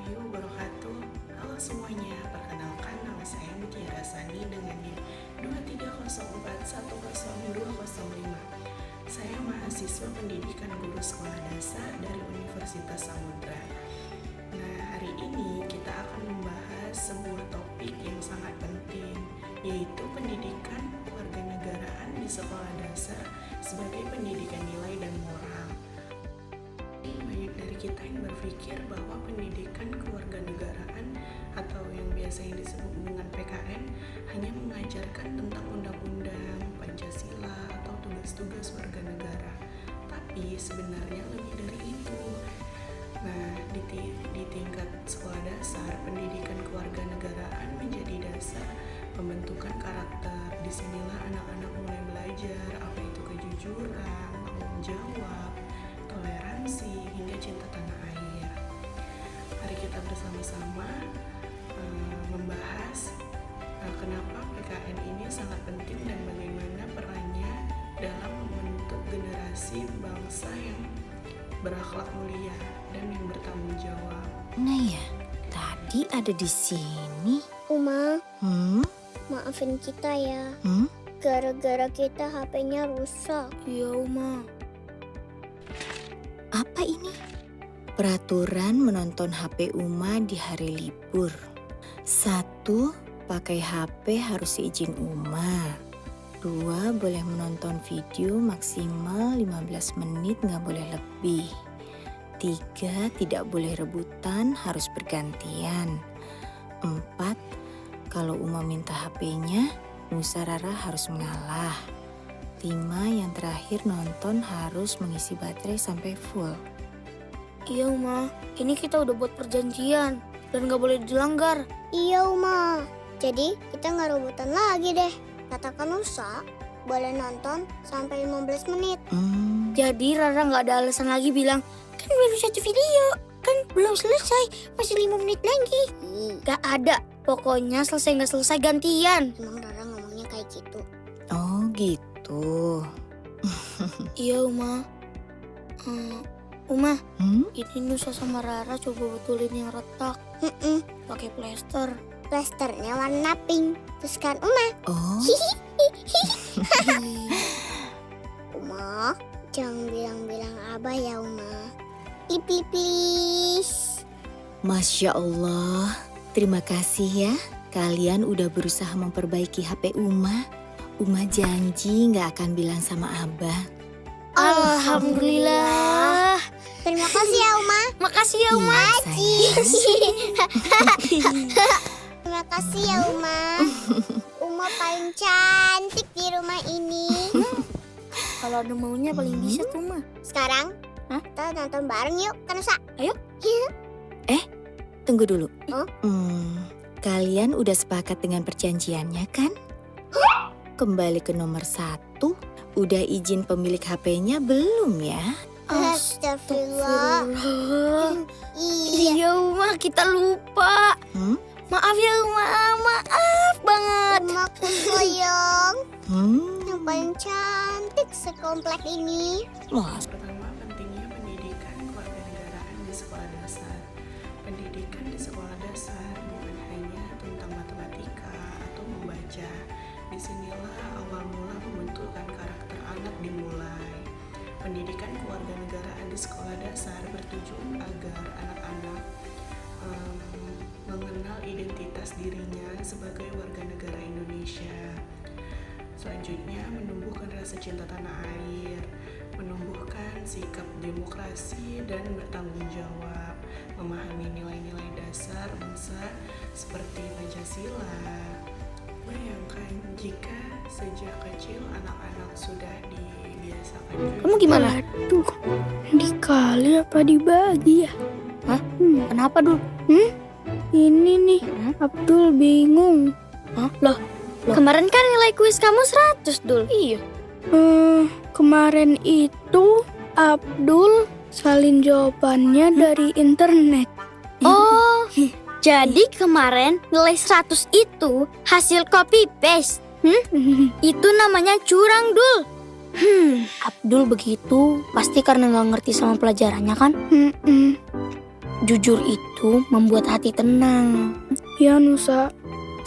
warahmatullahi wabarakatuh. Halo semuanya, perkenalkan nama saya Mutiara Sani dengan NIM 230410205. Saya mahasiswa pendidikan guru sekolah dasar dari Universitas Samudra. Nah, hari ini kita akan membahas sebuah topik yang sangat penting, yaitu pendidikan kewarganegaraan di sekolah dasar sebagai pendidikan nilai dan moral. Banyak dari kita yang berpikir bahwa pendidikan kewarganegaraan atau yang biasanya disebut dengan PKN hanya mengajarkan tentang undang-undang, Pancasila atau tugas-tugas warga negara. Tapi sebenarnya lebih dari itu. Nah, di tingkat sekolah dasar, pendidikan kewarganegaraan menjadi dasar pembentukan karakter. Disinilah anak-anak mulai belajar apa itu kejujuran, tanggung jawab, toleransi, hingga cinta tanah air. Mari kita bersama-sama membahas kenapa PKN ini sangat penting dan bagaimana perannya dalam membentuk generasi bangsa yang berakhlak mulia dan yang bertanggung jawab. Nah ya, tadi ada di sini. Uma, maafin kita ya. Gara-gara kita HP-nya rusak. Iya, Uma. Apa ini? Peraturan menonton HP Uma di hari libur. 1. Pakai HP harus izin Uma. 2. Boleh menonton video maksimal 15 menit, nggak boleh lebih. 3. Tidak boleh rebutan, harus bergantian. 4. Kalau Uma minta HP-nya, Nusa Rara harus mengalah. 5. Yang terakhir, nonton harus mengisi baterai sampai full. Iya, Uma. Ini kita udah buat perjanjian dan gak boleh dilanggar. Iya, Uma. Jadi kita nggak rebutan lagi deh. Katakan Nusa, boleh nonton sampai 15 menit. Jadi Rara gak ada alasan lagi bilang, kan baru satu video, kan belum selesai, masih 5 menit lagi. Gak ada. Pokoknya selesai gak selesai gantian. Emang Rara ngomongnya kayak gitu. Oh gitu. Iya, Uma. Uma, ini Nusa sama Rara coba betulin yang retak. Pakai plester. Plasternya warna pink. Terus kan Uma, Oh, Uma, jangan bilang-bilang Abah ya Uma. Please. Masya Allah. Terima kasih ya. Kalian udah berusaha memperbaiki HP Uma. Uma janji nggak akan bilang sama Abah. Alhamdulillah. Terima kasih ya Uma. Makasih ya, Uma. Iya, sayang. Terima kasih ya Uma. Uma paling cantik di rumah ini. Kalau ada maunya paling bisa tuh, Ma. Sekarang Hah? kita nonton bareng yuk, kan Nusa? Ayo. Tunggu dulu. Oh? Kalian udah sepakat dengan perjanjiannya kan? Kembali ke nomor 1. Udah izin pemilik HP-nya belum ya? Astagfirullah. Iya. Iya, Uma, kita lupa. Maaf ya, Uma. Maaf banget. Uma ku sayang. Yang Hmm. paling cantik sekomplek ini. Mas, Pertama, pentingnya pendidikan kewarganegaraan di sekolah dasar. Pendidikan di sekolah dasar bukan hanya tentang matematika atau membaca. Disinilah awal mula pembentukan karakter anak dimulai. Pendidikan kewarganegaraan di sekolah dasar bertujuan agar anak-anak mengenal identitas dirinya sebagai warga negara Indonesia. Selanjutnya, menumbuhkan rasa cinta tanah air, menumbuhkan sikap demokrasi dan bertanggung jawab, memahami nilai-nilai dasar bangsa seperti Pancasila. Bayangkan jika sejak kecil anak-anak sudah dibiasakan. Kamu gimana? Aduh, dikali apa dibagi ya? Hah? Kenapa, Dul? Ini nih, Abdul bingung. Loh, kemarin kan nilai kuis kamu 100, Dul. Iya. Kemarin itu Abdul salin jawabannya dari internet. Oh, jadi kemarin nilai 100 itu hasil copy paste. Itu namanya curang, Dul. Abdul begitu pasti karena nggak ngerti sama pelajarannya kan? jujur itu membuat hati tenang. Ya Nusa,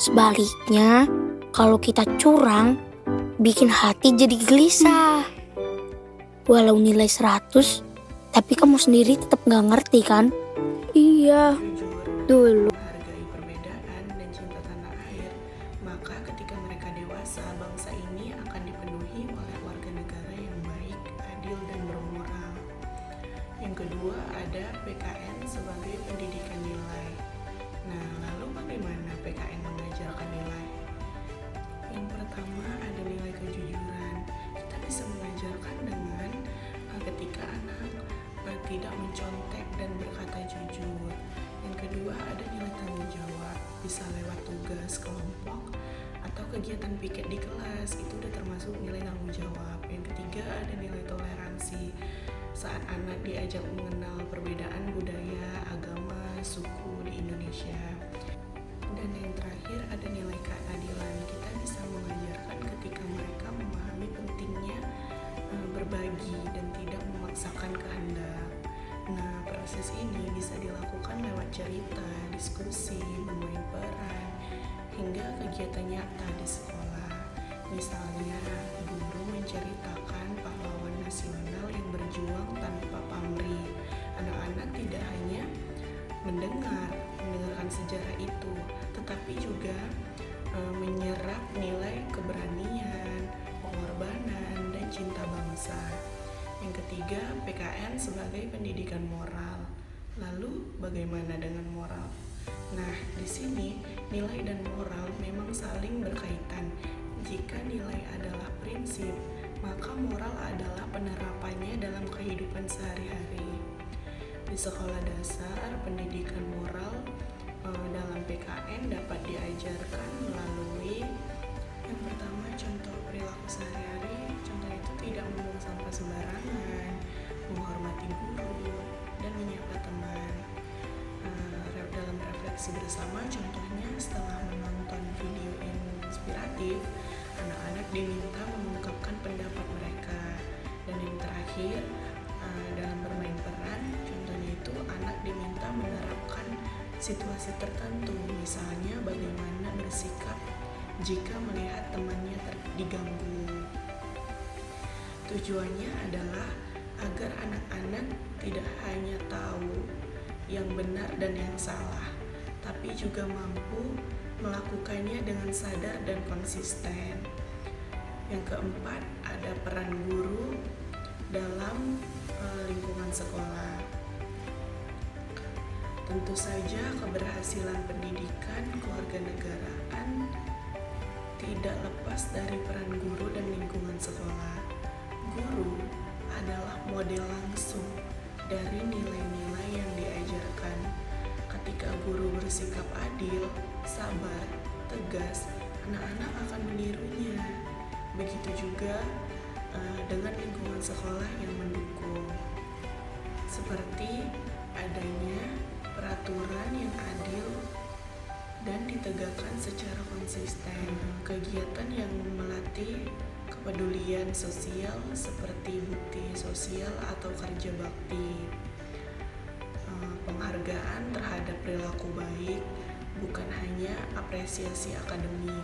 Sebaliknya, kalau kita curang, bikin hati jadi gelisah. Walau nilai 100, tapi kamu sendiri tetap gak ngerti kan? iya. Jujur, Dulu menghargai perbedaan dan cinta tanah air, maka ketika mereka dewasa, bangsa ini akan dipenuhi oleh warga negara yang baik, adil, dan bermoral. Yang kedua ada PKN sebagai pendidikan nilai. Nah, lalu bagaimana PKN mengajarkan nilai? Yang pertama ada nilai kejujuran. Kita bisa mengajarkan dengan ketika anak tidak mencontek dan berkata jujur. Yang kedua ada nilai tanggung jawab, bisa lewat tugas kelompok atau kegiatan piket di kelas, itu udah termasuk nilai tanggung jawab. Yang ketiga ada nilai toleransi, saat anak diajak mengenal perbedaan budaya, agama, suku di Indonesia. Dan yang terakhir ada nilai keadilan, kita bisa mengajarkan ketika mereka memahami pentingnya berbagi dan tidak memaksakan kehendak. Nah, proses ini bisa dilakukan lewat cerita, diskusi, bermain peran, hingga kegiatan nyata di sekolah. Misalnya, guru menceritakan pahlawan nasional yang berjuang tanpa pamrih. Anak-anak tidak hanya mendengarkan sejarah itu, tetapi juga menyerap nilai keberanian, pengorbanan, dan cinta bangsa. Yang ketiga, PKN sebagai pendidikan moral. Lalu bagaimana dengan moral? Nah, di sini nilai dan moral memang saling berkaitan. Jika nilai adalah prinsip, maka moral adalah penerapannya dalam kehidupan sehari-hari. Di sekolah dasar, pendidikan moral dalam PKN dapat diajarkan melalui yang pertama contoh perilaku sehari-hari. Contoh itu tidak membuang sampah sembarangan, menghormati guru, dan menyapa teman. Dalam refleksi bersama, contohnya setelah menonton video inspiratif, anak-anak diminta mengungkapkan pendapat mereka. Dan yang terakhir, dalam bermain peran, contohnya itu anak diminta menerapkan situasi tertentu, misalnya bagaimana bersikap jika melihat temannya diganggu. Tujuannya adalah agar anak-anak tidak hanya tahu yang benar dan yang salah, tapi juga mampu melakukannya dengan sadar dan konsisten. Yang keempat, ada peran guru dalam lingkungan sekolah. Tentu saja keberhasilan pendidikan kewarganegaraan tidak lepas dari peran guru dan lingkungan sekolah. Guru adalah model langsung dari nilai-nilai yang diajarkan. Ketika guru bersikap adil, sabar, tegas, anak-anak akan menirunya. Begitu juga dengan lingkungan sekolah yang mendukung, seperti adanya peraturan yang adil dan ditegakkan secara konsisten, kegiatan yang melatih kepedulian sosial seperti bakti sosial atau kerja bakti, penghargaan terhadap perilaku baik, bukan hanya apresiasi akademik.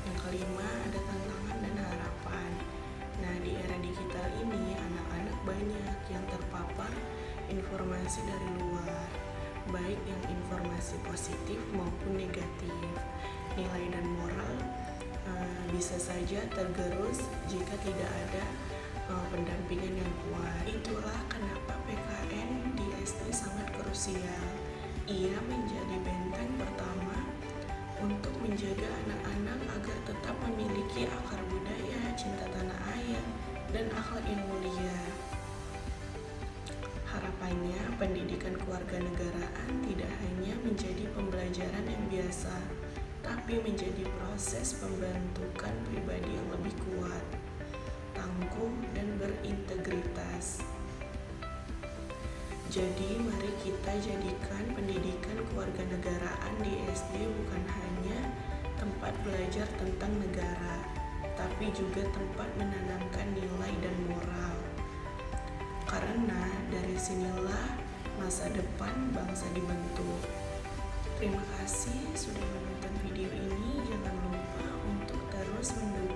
Yang kelima, ada tantangan dan harapan. Nah, di era digital ini anak-anak banyak yang terpapar informasi dari luar, baik yang informasi positif maupun negatif. Nilai dan moral bisa saja tergerus jika tidak ada pendampingan yang kuat. Itulah kenapa PKN di SD sangat krusial. Ia menjadi benteng pertama untuk menjaga anak-anak agar tetap memiliki akar budaya, cinta tanah air, dan akhlak yang mulia. Harapannya, pendidikan kewarganegaraan tidak hanya menjadi pembelajaran yang biasa, tapi menjadi proses pembentukan pribadi yang lebih kuat, tangguh, dan berintegritas. Jadi, mari kita jadikan pendidikan kewarganegaraan di SD bukan hanya tempat belajar tentang negara, tapi juga tempat menanamkan nilai dan moral. Karena dari sinilah masa depan bangsa dibentuk. Terima kasih sudah menonton video ini. Jangan lupa untuk terus mendukung